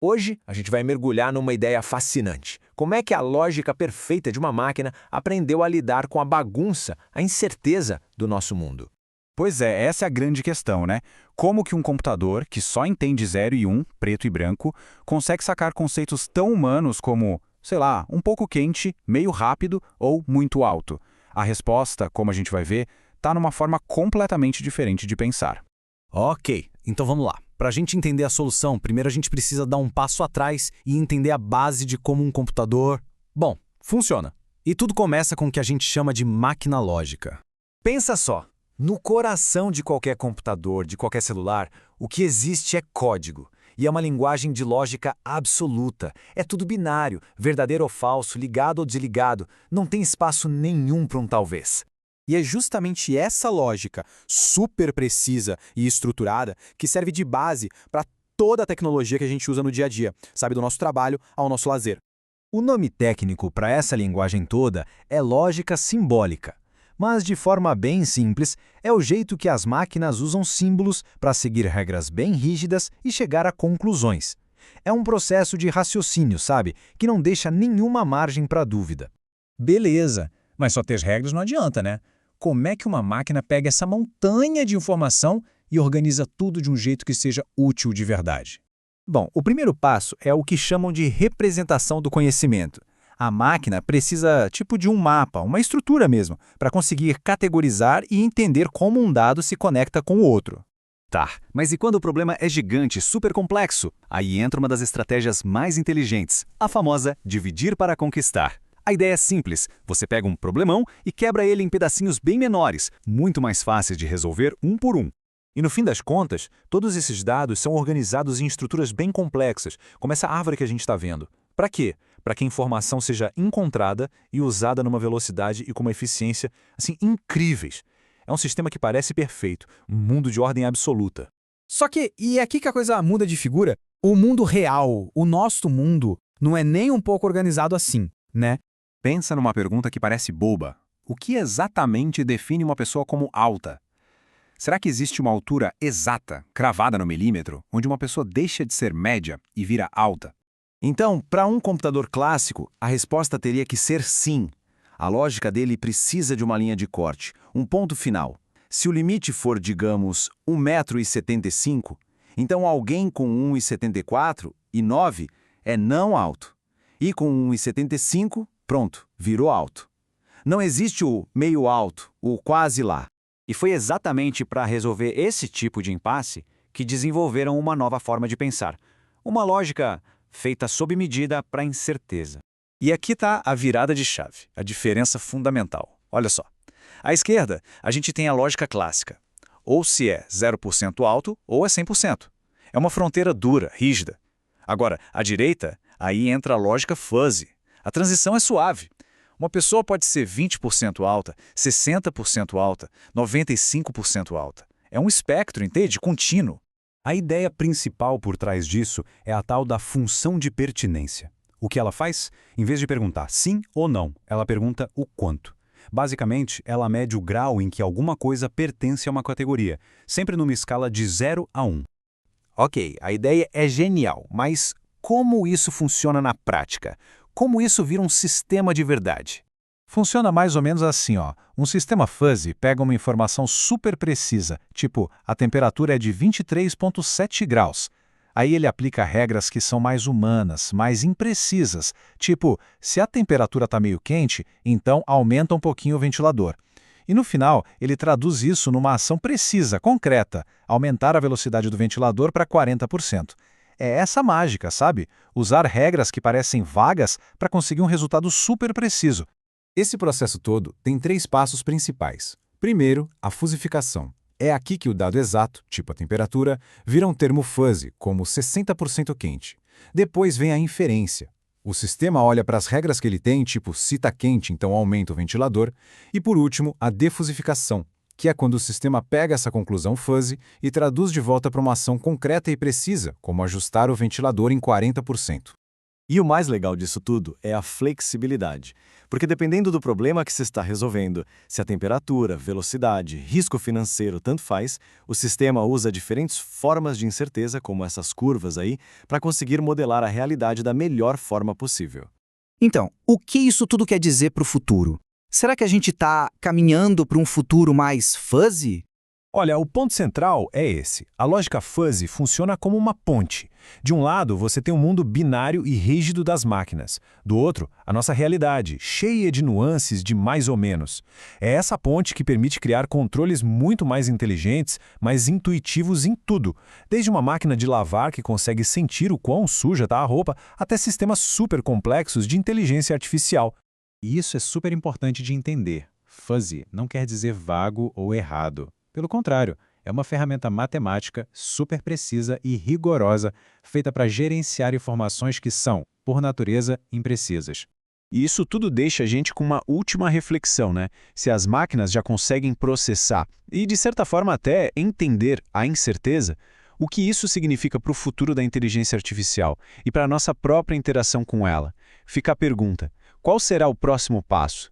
Hoje, a gente vai mergulhar numa ideia fascinante. Como é que a lógica perfeita de uma máquina aprendeu a lidar com a bagunça, a incerteza do nosso mundo? Pois é, essa é a grande questão, né? Como que um computador, que só entende 0 e 1, preto e branco, consegue sacar conceitos tão humanos como, sei lá, um pouco quente, meio rápido ou muito alto? A resposta, como a gente vai ver, está numa forma completamente diferente de pensar. Ok, então vamos lá. Para a gente entender a solução, primeiro a gente precisa dar um passo atrás e entender a base de como um computador, bom, funciona. E tudo começa com o que a gente chama de máquina lógica. Pensa só, no coração de qualquer computador, de qualquer celular, o que existe é código. E é uma linguagem de lógica absoluta. É tudo binário, verdadeiro ou falso, ligado ou desligado. Não tem espaço nenhum para um talvez. E é justamente essa lógica super precisa e estruturada que serve de base para toda a tecnologia que a gente usa no dia a dia, sabe, do nosso trabalho ao nosso lazer. O nome técnico para essa linguagem toda é lógica simbólica. Mas, de forma bem simples, é o jeito que as máquinas usam símbolos para seguir regras bem rígidas e chegar a conclusões. É um processo de raciocínio, sabe, que não deixa nenhuma margem para dúvida. Beleza, mas só ter regras não adianta, né? Como é que uma máquina pega essa montanha de informação e organiza tudo de um jeito que seja útil de verdade? Bom, o primeiro passo é o que chamam de representação do conhecimento. A máquina precisa, tipo de um mapa, uma estrutura mesmo, para conseguir categorizar e entender como um dado se conecta com o outro. Tá, mas e quando o problema é gigante, super complexo? Aí entra uma das estratégias mais inteligentes, a famosa dividir para conquistar. A ideia é simples, você pega um problemão e quebra ele em pedacinhos bem menores, muito mais fáceis de resolver um por um. E no fim das contas, todos esses dados são organizados em estruturas bem complexas, como essa árvore que a gente está vendo. Para quê? Para que a informação seja encontrada e usada numa velocidade e com uma eficiência assim, incríveis. É um sistema que parece perfeito, um mundo de ordem absoluta. Só que, e é aqui que a coisa muda de figura, o mundo real, o nosso mundo, não é nem um pouco organizado assim, né? Pensa numa pergunta que parece boba. O que exatamente define uma pessoa como alta? Será que existe uma altura exata, cravada no milímetro, onde uma pessoa deixa de ser média e vira alta? Então, para um computador clássico, a resposta teria que ser sim. A lógica dele precisa de uma linha de corte, um ponto final. Se o limite for, digamos, 1,75 m, então alguém com 1,74 e 9 é não alto. E com 1,75, pronto, virou alto. Não existe o meio alto, o quase lá. E foi exatamente para resolver esse tipo de impasse que desenvolveram uma nova forma de pensar. Uma lógica feita sob medida para incerteza. E aqui está a virada de chave, a diferença fundamental. Olha só. À esquerda, a gente tem a lógica clássica. Ou se é 0% alto, ou é 100%. É uma fronteira dura, rígida. Agora, à direita, aí entra a lógica fuzzy. A transição é suave. Uma pessoa pode ser 20% alta, 60% alta, 95% alta. É um espectro, entende? Contínuo. A ideia principal por trás disso é a tal da função de pertinência. O que ela faz? Em vez de perguntar sim ou não, ela pergunta o quanto. Basicamente, ela mede o grau em que alguma coisa pertence a uma categoria, sempre numa escala de 0 a 1. Ok, a ideia é genial, mas como isso funciona na prática? Como isso vira um sistema de verdade? Funciona mais ou menos assim, ó. Um sistema fuzzy pega uma informação super precisa, tipo, a temperatura é de 23,7 graus. Aí ele aplica regras que são mais humanas, mais imprecisas, tipo, se a temperatura está meio quente, então aumenta um pouquinho o ventilador. E no final, ele traduz isso numa ação precisa, concreta, aumentar a velocidade do ventilador para 40%. É essa mágica, sabe? Usar regras que parecem vagas para conseguir um resultado super preciso. Esse processo todo tem 3 passos principais. Primeiro, a fusificação. É aqui que o dado exato, tipo a temperatura, vira um termo fuzzy, como 60% quente. Depois vem a inferência. O sistema olha para as regras que ele tem, tipo se está quente, então aumenta o ventilador. E por último, a defusificação, que é quando o sistema pega essa conclusão fuzzy e traduz de volta para uma ação concreta e precisa, como ajustar o ventilador em 40%. E o mais legal disso tudo é a flexibilidade. Porque dependendo do problema que se está resolvendo, se a temperatura, velocidade, risco financeiro tanto faz, o sistema usa diferentes formas de incerteza, como essas curvas aí, para conseguir modelar a realidade da melhor forma possível. Então, o que isso tudo quer dizer para o futuro? Será que a gente está caminhando para um futuro mais fuzzy? Olha, o ponto central é esse. A lógica fuzzy funciona como uma ponte. De um lado, você tem o mundo binário e rígido das máquinas. Do outro, a nossa realidade, cheia de nuances de mais ou menos. É essa ponte que permite criar controles muito mais inteligentes, mais intuitivos em tudo. Desde uma máquina de lavar que consegue sentir o quão suja está a roupa, até sistemas super complexos de inteligência artificial. E isso é super importante de entender. Fuzzy não quer dizer vago ou errado. Pelo contrário, é uma ferramenta matemática super precisa e rigorosa, feita para gerenciar informações que são, por natureza, imprecisas. E isso tudo deixa a gente com uma última reflexão, né? Se as máquinas já conseguem processar e, de certa forma, até entender a incerteza, o que isso significa para o futuro da inteligência artificial e para a nossa própria interação com ela? Fica a pergunta: qual será o próximo passo?